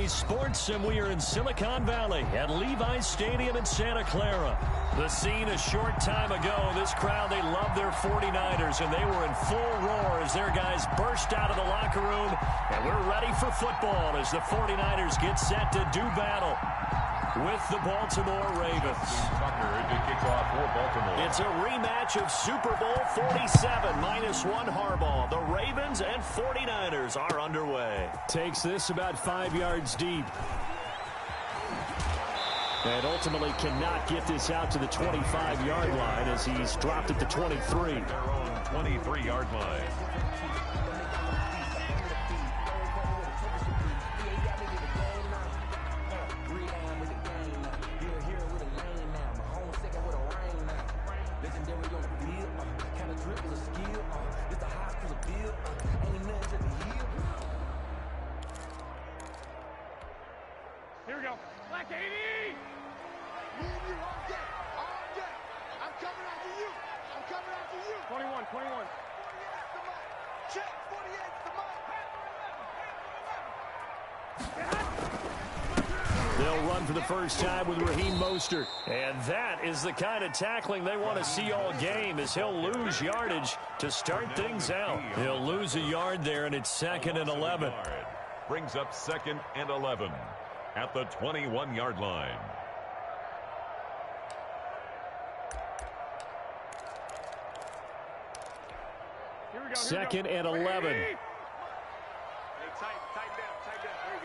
Friday Sports, and we are in Silicon Valley at Levi's Stadium in Santa Clara. The scene a short time ago, this crowd, they love their 49ers, and they were in full roar as their guys burst out of the locker room, and we're ready for football as the 49ers get set to do battle with the Baltimore Ravens. It's a rematch of Super Bowl 47, -1 Harbaugh. The Ravens and 49ers are underway. Takes this about 5 yards deep. And ultimately cannot get this out to the 25-yard line as he's dropped at the 23. Their own 23-yard line. Here we go. Black 80! Me and you all day. All day. I'm coming after you. I'm coming after you. 21, 21. 48's the mark. Check. 48's the mark. They'll run for the first time with Raheem Mostert. And that is the kind of tackling they want to see all game, as he'll lose yardage to start things out. He'll lose a yard there, and it's 2nd and 11. Brings up 2nd and 11 at the 21-yard line. Here we go. 2nd and 11. Hey, tight down. There you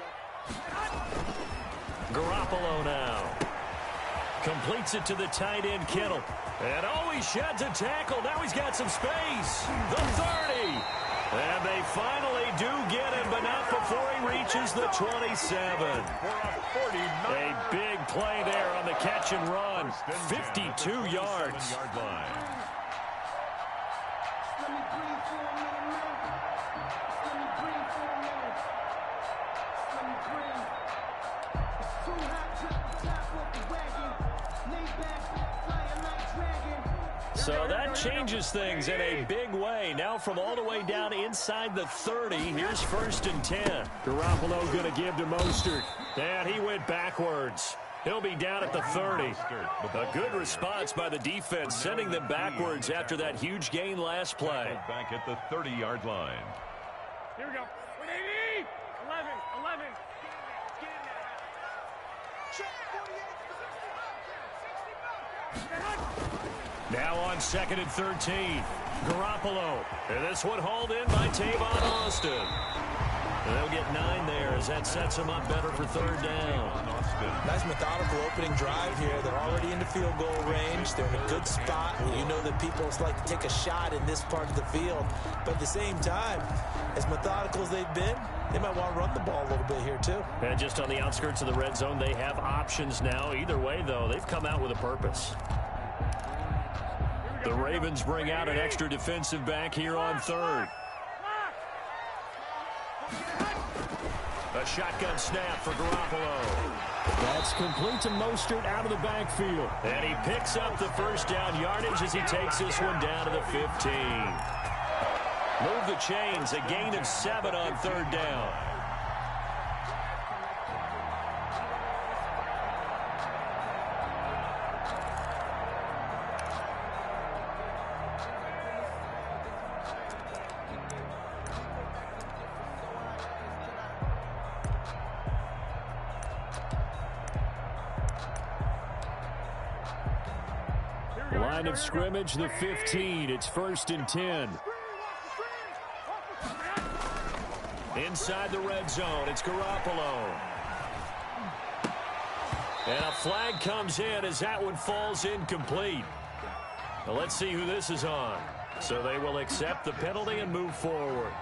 go. Garoppolo now. Completes it to the tight end, Kittle. And he sheds a tackle. Now he's got some space. The 30. And they finally do get him, but not before he reaches the 27. A big play there on the catch and run. 52 yards. So that changes things in a big way. Now from all the way down inside the 30, here's 1st and 10. Garoppolo going to give to Mostert. And he went backwards. He'll be down at the 30. A good response by the defense, sending them backwards after that huge gain last play. Back at the 30-yard line. Here we go. 180. 11. Check. 48. Now on 2nd and 13. Garoppolo. And this one hauled in by Tavon Austin. And they'll get 9 there as that sets them up better for 3rd down. Nice methodical opening drive here. They're already in the field goal range. They're in a good spot. You know that people like to take a shot in this part of the field. But at the same time, as methodical as they've been, they might want to run the ball a little bit here too. And just on the outskirts of the red zone, they have options now. Either way, though, they've come out with a purpose. The Ravens bring out an extra defensive back here on 3rd. A shotgun snap for Garoppolo. That's complete to Mostert out of the backfield. And he picks up the first down yardage as he takes this one down to the 15. Move the chains, a gain of 7 on 3rd down. Line of scrimmage, the 15. It's 1st and 10. Inside the red zone, it's Garoppolo. And a flag comes in as that one falls incomplete. Now let's see who this is on. So they will accept the penalty and move forward.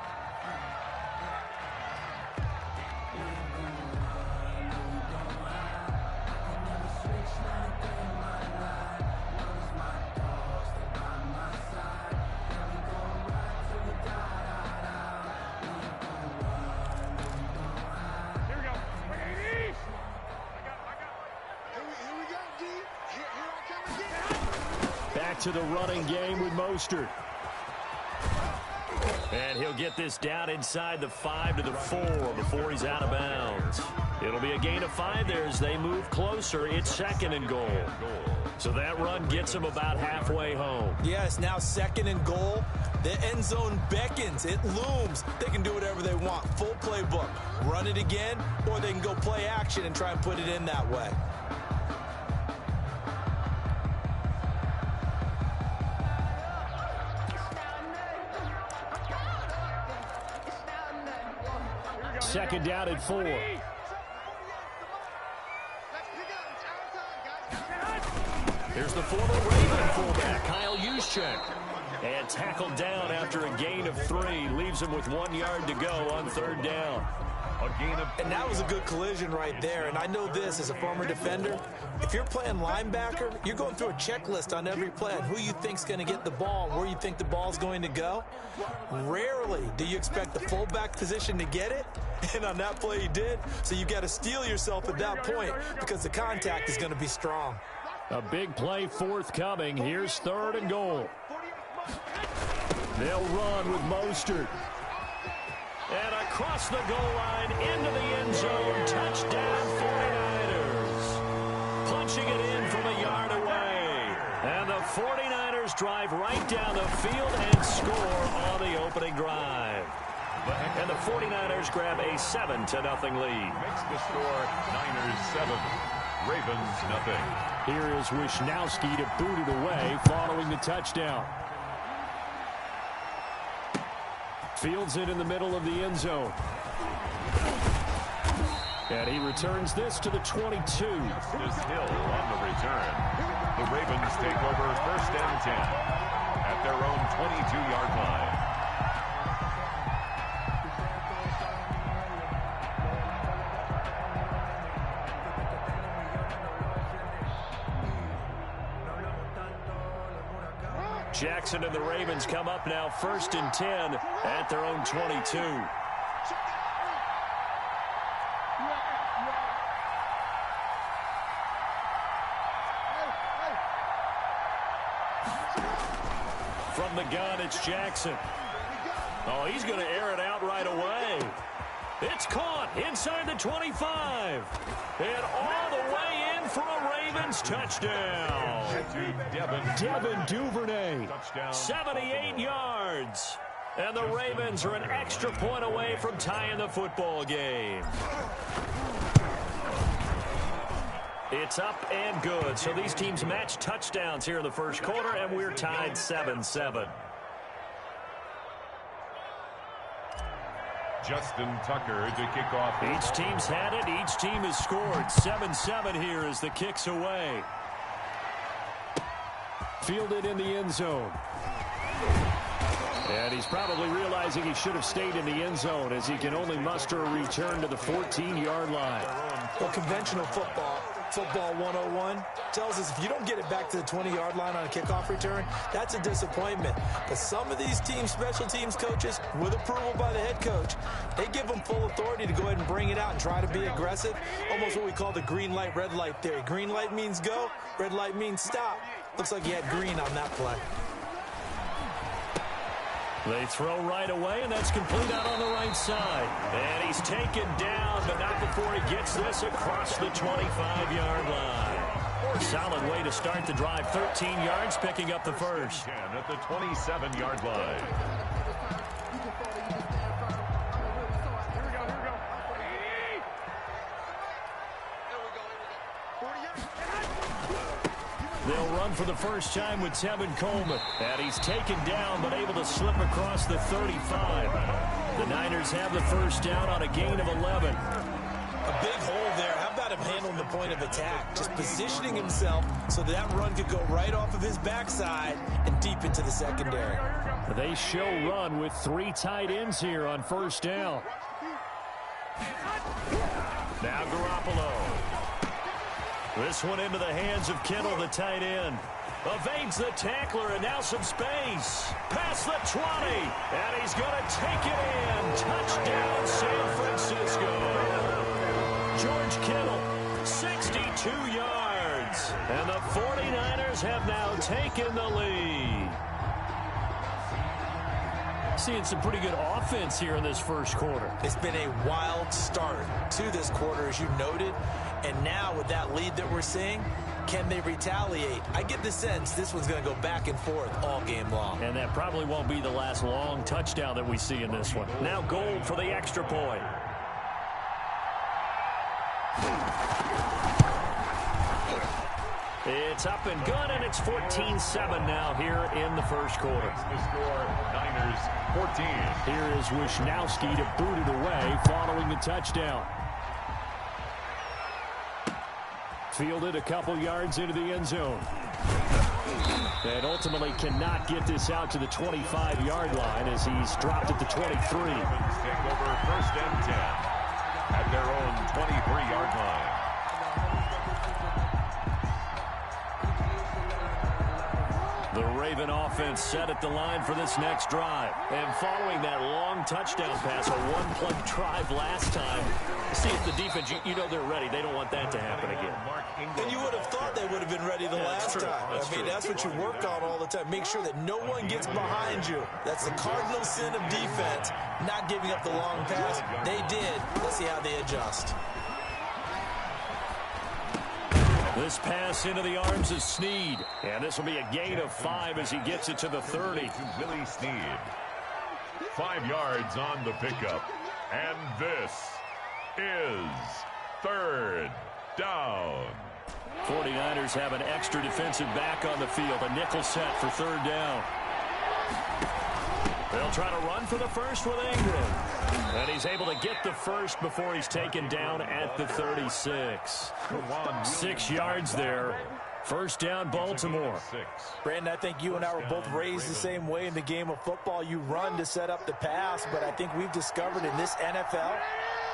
To the running game with Mostert. And he'll get this down inside the 5 to the 4 before he's out of bounds. It'll be a gain of 5 there as they move closer. It's 2nd and goal. So that run gets them about halfway home. Yes, now 2nd and goal. The end zone beckons. It looms. They can do whatever they want. Full playbook. Run it again, or they can go play action and try and put it in that way. Second down at 4. Here's the former Raven fullback, Kyle Juszczyk. And tackled down after a gain of 3. Leaves him with 1 yard to go on 3rd down. And that was a good collision right there. And I know this as a former defender. If you're playing linebacker, you're going through a checklist on every play on who you think's going to get the ball and where you think the ball's going to go. Rarely do you expect the fullback position to get it. And on that play he did. So you got to steel yourself at that point because the contact is going to be strong. A big play forthcoming. Here's 3rd and goal. They'll run with Mostert. And across the goal line into the end zone. Touchdown 49ers. Punching it in from a yard away. And the 49ers drive right down the field and score on the opening drive. And the 49ers grab a 7-0 lead. Makes the score Niners 7, Ravens nothing. Here is Wisnowski to boot it away following the touchdown. Fields it in the middle of the end zone. And he returns this to the 22. This Hill on the return. The Ravens take over 1st and 10 at their own 22-yard line. Jackson and the Ravens come up now 1st and 10 at their own 22. From the gun, it's Jackson. Oh, he's going to air it out right away. It's caught inside the 25. And all the way in for a Ravens touchdown. Devin Duvernay. Touchdown. 78 yards. And the Ravens are an extra point away from tying the football game. It's up and good. So these teams match touchdowns here in the first quarter, and we're tied 7-7. Justin Tucker to kick off. Each team's had it. Each team has scored. 7-7 here as the kick's away. Fielded in the end zone. And he's probably realizing he should have stayed in the end zone as he can only muster a return to the 14-yard line. Well, conventional football 101, tells us if you don't get it back to the 20-yard line on a kickoff return, that's a disappointment. But some of these teams, special teams coaches, with approval by the head coach, they give them full authority to go ahead and bring it out and try to be aggressive. Almost what we call the green light, red light theory. Green light means go, red light means stop. Looks like he had green on that play. They throw right away, and that's complete out on the right side. And he's taken down, but not before he gets this across the 25-yard line. Solid way to start the drive. 13 yards, picking up the first. At the 27-yard line. They'll run for the first time with Tevin Coleman. And he's taken down, but able to slip across the 35. The Niners have the first down on a gain of 11. A big hole there. How about him handling the point of attack? Just positioning himself so that run could go right off of his backside and deep into the secondary. They show run with 3 tight ends here on first down. Now Garoppolo. This one into the hands of Kittle, the tight end. Evades the tackler, and now some space. Past the 20, and he's going to take it in. Touchdown, San Francisco. George Kittle, 62 yards. And the 49ers have now taken the lead. Seeing some pretty good offense here in this first quarter. It's been a wild start to this quarter, as you noted. And now with that lead that we're seeing, can they retaliate? I get the sense this one's going to go back and forth all game long. And that probably won't be the last long touchdown that we see in this one. Now goal for the extra point. It's up and good, and it's 14-7 now here in the first quarter. The score, Niners 14. Here is Wisnowski to boot it away following the touchdown. Fielded a couple yards into the end zone. And ultimately cannot get this out to the 25-yard line as he's dropped at the 23. Ravens take over first and 10 at their own 23-yard line. The Raven offense set at the line for this next drive. And following that long touchdown pass, a one-play drive last time, see if the defense, you know they're ready. They don't want that to happen again. And you would have thought they would have been ready the last time. That's what you work on all the time. Make sure that no one gets behind you. That's the cardinal sin of defense, not giving up the long pass. They did. Let's see how they adjust. This pass into the arms of Snead. And this will be a gain of 5 as he gets it to the 30. To Willie Snead. 5 yards on the pickup. And this is third down. 49ers have an extra defensive back on the field. A nickel set for third down. They'll try to run for the first with Ingram. And he's able to get the first before he's taken down at the 36. 6 yards there. First down, Baltimore. Brandon, I think you and I were both raised the same way in the game of football. You run to set up the pass, but I think we've discovered in this NFL,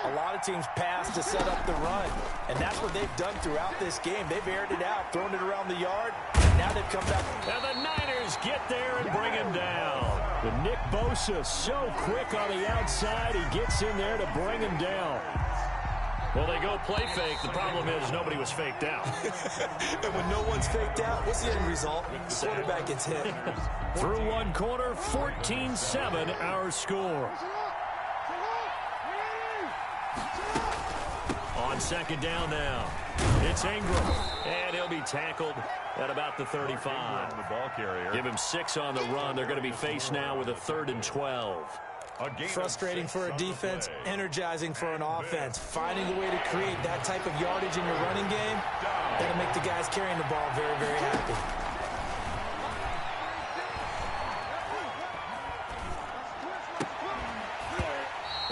a lot of teams pass to set up the run. And that's what they've done throughout this game. They've aired it out, thrown it around the yard. Now they've come back. And the Niners get there and bring him down. But Nick Bosa so quick on the outside. He gets in there to bring him down. Well, they go play fake. The problem is nobody was faked out. And when no one's faked out, what's the end result? The quarterback gets hit. Through one quarter, 14-7 our score. On second down now, it's Ingram. And he'll be tackled at about the 35. The ball carrier. Give him 6 on the run. They're going to be faced now with a 3rd and 12. Frustrating for a defense, energizing for an offense. Finding a way to create that type of yardage in your running game, that'll make the guys carrying the ball very, very happy.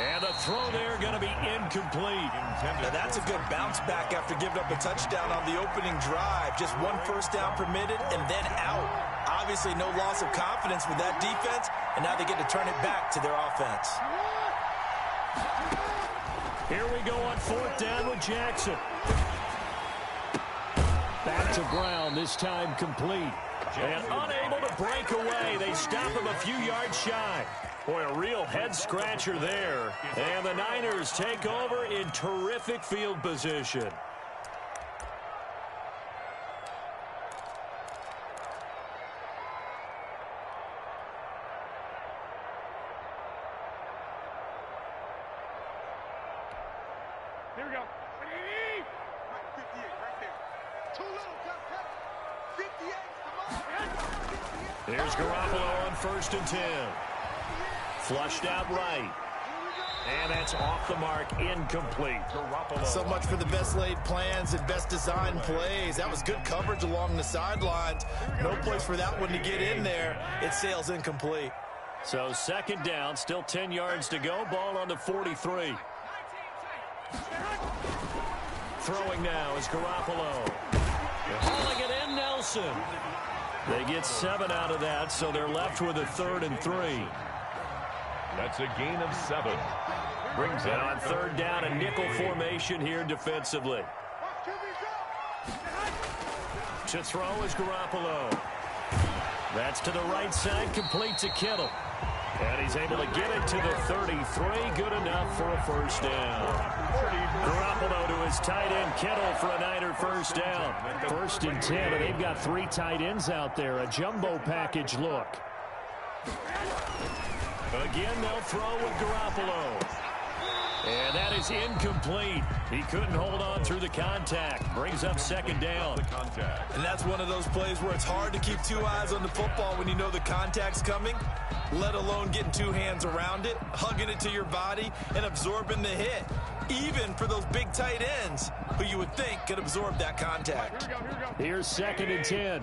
And the throw there going to be incomplete. Now that's a good bounce back after giving up a touchdown on the opening drive. Just 1 first down permitted and then out. Obviously no loss of confidence with that defense, and now they get to turn it back to their offense. Here we go on 4th down with Jackson. Back to Brown, this time complete. And unable to break away. They stop him a few yards shy. Boy, a real head-scratcher there. And the Niners take over in terrific field position. Here we go. 58, right there. Too little, cut. 58, come on. Here's Garoppolo on 1st and 10. Flushed out right. And that's off the mark, incomplete. So much for the best laid plans and best designed plays. That was good coverage along the sidelines. No place for that one to get in there. It sails incomplete. So 2nd down, still 10 yards to go. Ball on the 43. Throwing now is Garoppolo. Hauling it in, Nelson. They get 7 out of that, so they're left with a 3rd and 3. That's a gain of 7. Brings it on 3rd down, a nickel formation here defensively. To throw is Garoppolo. That's to the right side, complete to Kittle. And he's able to get it to the 33, good enough for a first down. Garoppolo to his tight end, Kittle, for a Niner first down. 1st and 10, and they've got 3 tight ends out there, a jumbo package look. Again, they'll throw with Garoppolo. And that is incomplete. He couldn't hold on through the contact. Brings up second down. And that's one of those plays where it's hard to keep two eyes on the football when you know the contact's coming, let alone getting two hands around it, hugging it to your body, and absorbing the hit. Even for those big tight ends who you would think could absorb that contact. Here's 2nd and 10.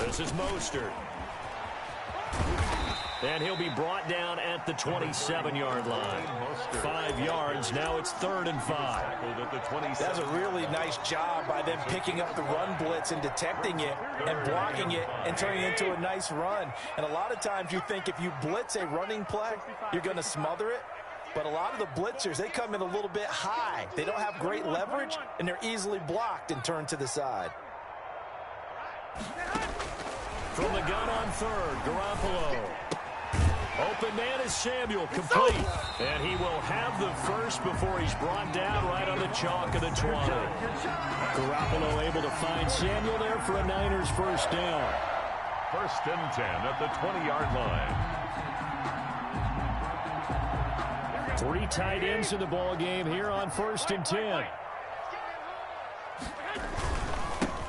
This is Mostert. And he'll be brought down at the 27-yard line. 5 yards. Now it's 3rd and 5. That's a really nice job by them picking up the run blitz and detecting it and blocking it and turning it into a nice run. And a lot of times you think if you blitz a running play, you're going to smother it. But a lot of the blitzers, they come in a little bit high. They don't have great leverage, and they're easily blocked and turned to the side. From the gun on 3rd, Garoppolo. Open man is Samuel, complete. And he will have the first before he's brought down right on the chalk of the 20. Garoppolo able to find Samuel there for a Niners first down. 1st and 10 at the 20-yard line. 3 tight ends in the ball game here on 1st and 10.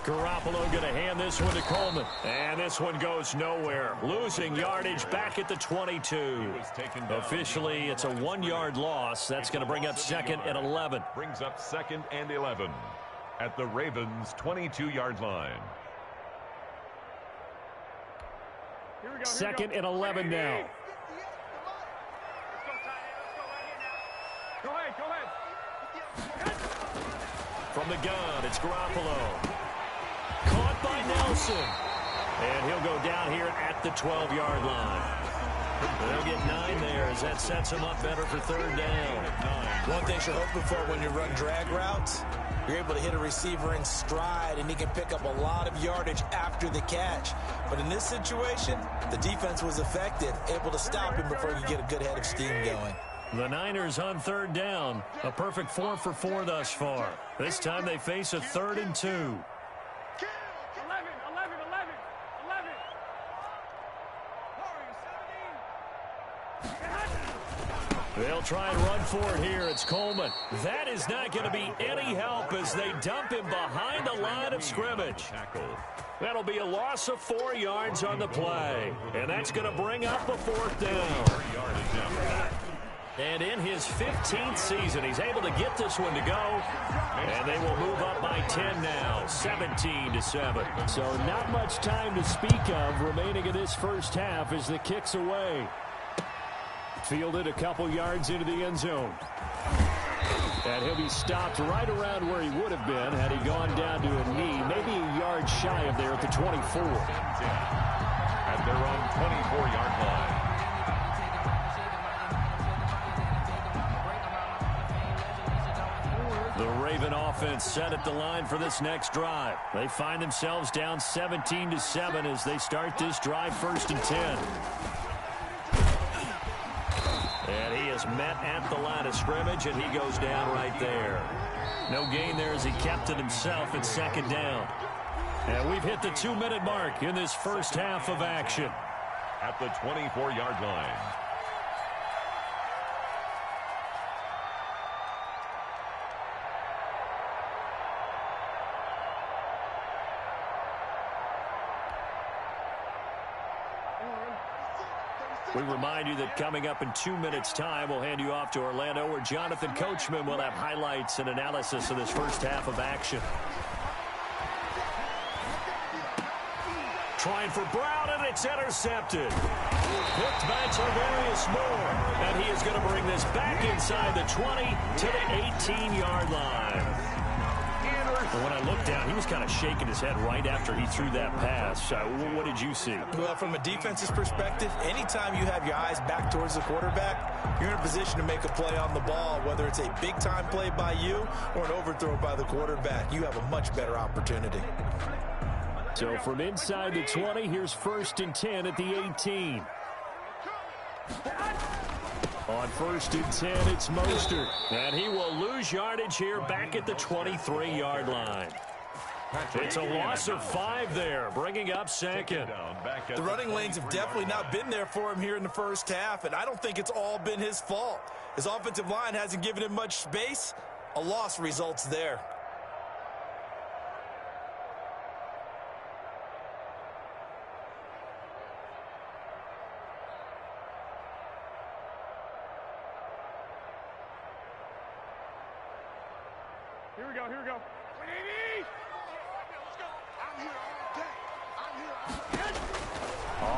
Garoppolo going to hand this one to Coleman. And this one goes nowhere. Losing yardage back at the 22. Officially, it's a 1-yard loss. That's going to bring up 2nd and 11. Brings up 2nd and 11 at the Ravens' 22-yard line. 2nd and 11 now. Go ahead. From the gun, it's Garoppolo. Caught by Nelson. And he'll go down here at the 12-yard line. They'll get 9 there as that sets him up better for 3rd down. One thing you're hoping for when you run drag routes, you're able to hit a receiver in stride, and he can pick up a lot of yardage after the catch. But in this situation, the defense was effective, able to stop him before he could get a good head of steam going. The Niners on 3rd down. A perfect 4 for 4 thus far. This time they face a 3rd and 2. They'll try and run for it here. It's Coleman. That is not going to be any help as they dump him behind the line of scrimmage. That'll be a loss of 4 yards on the play. And that's going to bring up a 4th down. And in his 15th season, he's able to get this one to go. And they will move up by 10 now, 17-7. So not much time to speak of remaining in this first half as the kick's away. Fielded a couple yards into the end zone. And he'll be stopped right around where he would have been had he gone down to a knee, maybe a yard shy of there at the 24. At their own 24-yard line. The Raven offense set at the line for this next drive. They find themselves down 17-7 as they start this drive 1st and 10. And he is met at the line of scrimmage, and he goes down right there. No gain there as he kept it himself at 2nd down. And we've hit the 2-minute mark in this first half of action. At the 24-yard line. We remind you that coming up in 2 minutes' time, we'll hand you off to Orlando, where Jonathan Coachman will have highlights and analysis of this first half of action. Trying for Brown, and it's intercepted. Picked by Tarvarius Moore, and he is going to bring this back inside the 20 to the 18-yard line. And when I looked down, he was kind of shaking his head right after he threw that pass. What did you see? Well, from a defense's perspective, anytime you have your eyes back towards the quarterback, you're in a position to make a play on the ball, whether it's a big-time play by you or an overthrow by the quarterback. You have a much better opportunity. So from inside the 20, here's 1st and 10 at the 18. On 1st and 10, it's Mostert. And he will lose yardage here back at the 23-yard line. It's a loss of 5 there, bringing up second. The running lanes have definitely not been there for him here in the first half, and I don't think it's all been his fault. His offensive line hasn't given him much space. A loss results there. Here we go, here we go. 180! Let's go. I'm here all day. I'm here all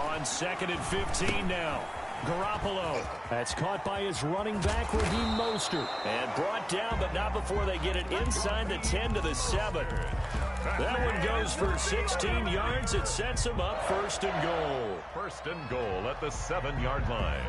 day. On second and 15 now. Garoppolo. That's caught by his running back, Raheem Mostert. And brought down, but not before they get it inside the 10 to the 7. That one goes for 16 yards. It sets him up first and goal. First and goal at the 7-yard line.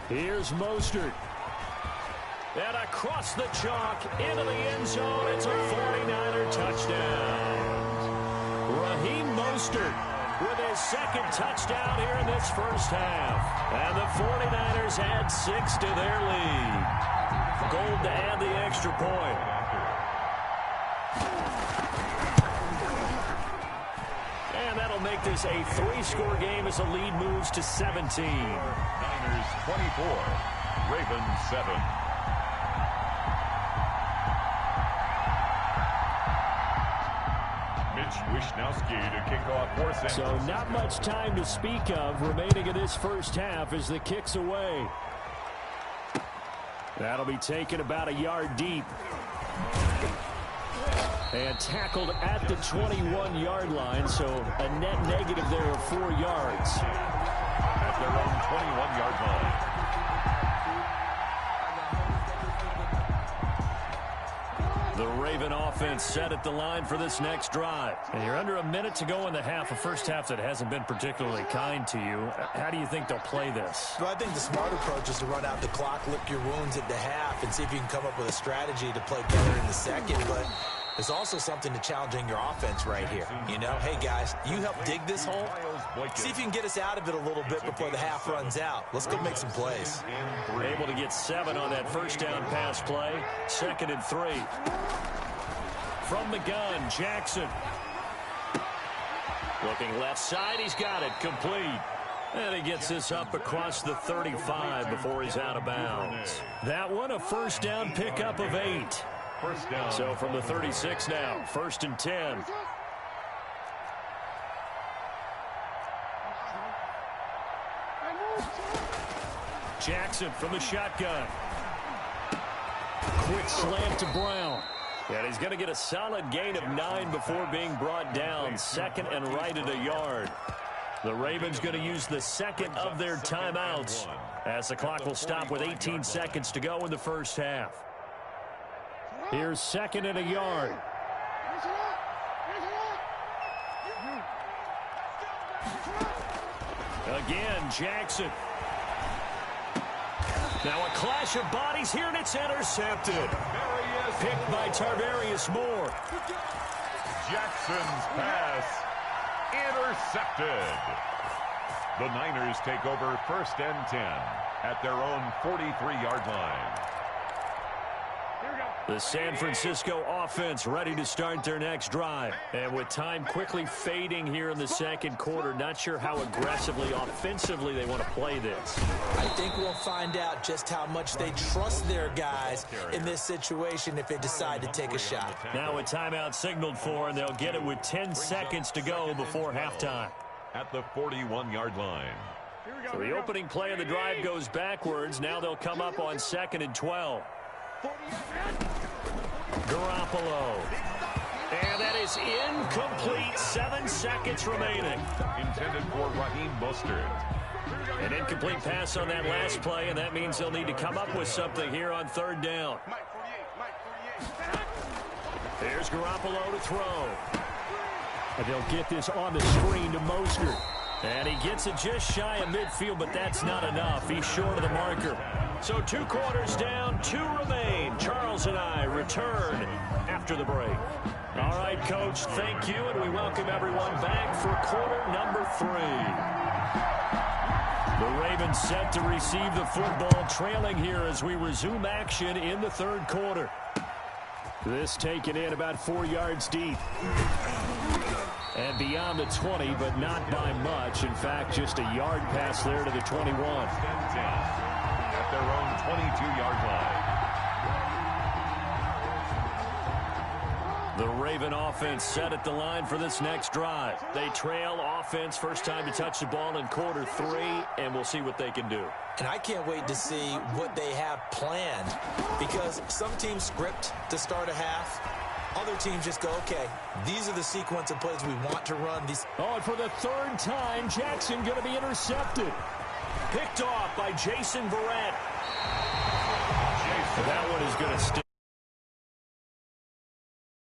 Here's Mostert. And across the chalk into the end zone. It's a 49er touchdown. Raheem Mostert with his second touchdown here in this first half. And the 49ers add 6 to their lead. Gold to add the extra point. And that'll make this a 3-score game as the lead moves to 17. Niners 24, Ravens 7. Mitch Wishnowski to kick off for San So Francisco. not much time to speak of remaining in this first half as the kick's away. That'll be taken about a yard deep. And tackled at the 21-yard line, so a net negative there of 4 yards. At their own 21-yard line. The Raven offense set at the line for this next drive. And you're under a minute to go in the half, a first half that hasn't been particularly kind to you. How do you think they'll play this? Well, I think the smart approach is to run out the clock, lick your wounds at the half, and see if you can come up with a strategy to play better in the second. But there's also something to challenging your offense right here. You know, hey, guys, you help dig this hole. See if you can get us out of it a little bit before the half runs out. Let's go make some plays. Able to get 7 on that first down pass play. 2nd and 3. From the gun, Jackson. Looking left side, he's got it, complete. And he gets this up across the 35 before he's out of bounds. That one, a first down pickup of 8. First down. So from the 36 now, 1st and 10. Jackson from the shotgun. Quick slant to Brown. And he's going to get a solid gain of 9 before being brought down. 2nd and right at a yard. The Ravens going to use the second of their timeouts as the clock will stop with 18 seconds to go in the first half. Here's 2nd and a yard. Again, Jackson. Now a clash of bodies here, and it's intercepted. Picked by Tarvarius Moore. Jackson's pass intercepted. The Niners take over 1st and 10 at their own 43-yard line. The San Francisco offense ready to start their next drive. And with time quickly fading here in the second quarter, not sure how aggressively, offensively they want to play this. I think we'll find out just how much they trust their guys in this situation if they decide to take a shot. Now a timeout signaled for, and they'll get it with 10 seconds to go before halftime. At the 41-yard line. So the opening play of the drive goes backwards. Now they'll come up on 2nd and 12. Garoppolo. And that is incomplete. 7 seconds remaining. Intended for Raheem Mostert. An incomplete pass on that last play, and that means they'll need to come up with something here on 3rd down. Here's Garoppolo to throw. And they'll get this on the screen to Mostert. And he gets it just shy of midfield, but that's not enough. He's short of the marker. So 2 quarters down, 2 remain. Charles and I return after the break. All right, Coach, thank you, and we welcome everyone back for quarter number 3. The Ravens set to receive the football, trailing here as we resume action in the 3rd quarter. This taken in about 4 yards deep. And beyond the 20, but not by much. In fact, just a yard pass there to the 21. At their own 22-yard line. The Raven offense set at the line for this next drive. They trail offense, first time to touch the ball in quarter 3, and we'll see what they can do. And I can't wait to see what they have planned, because some teams script to start a half. Other teams just go, okay, these are the sequence of plays we want to run. Oh, and for the 3rd time, Jackson going to be intercepted. Picked off by Jason Verrett. That one is going to stay